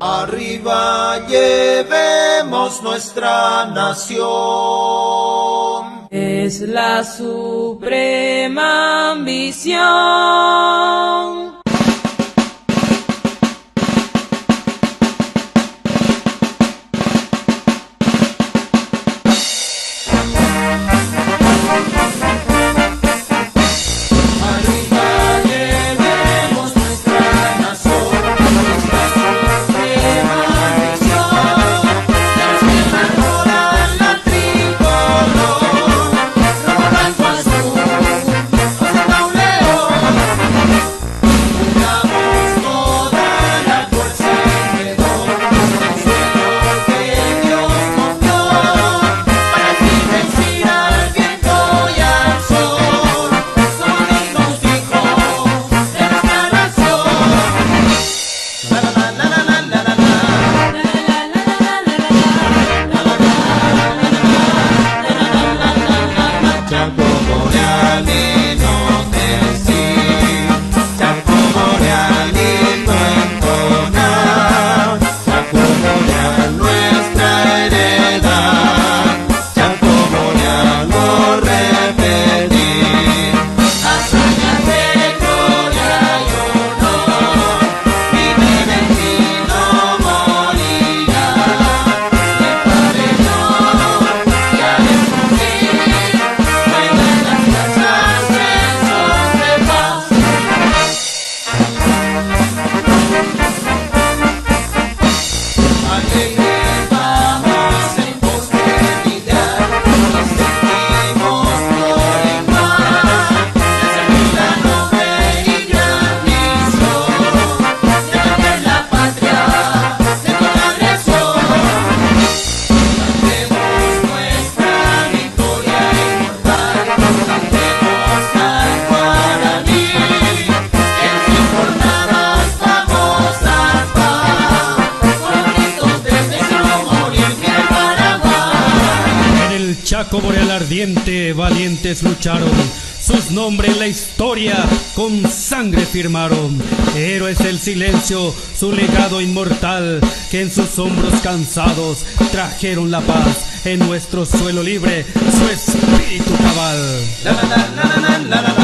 Arriba llevemos nuestra nación. Es la suprema ambición. Chaco boreal ardiente, valientes lucharon, sus nombres en la historia con sangre firmaron. Héroes del silencio, su legado inmortal, que en sus hombros cansados trajeron la paz en nuestro suelo libre, su espíritu cabal. La, la, la, la, la, la, la.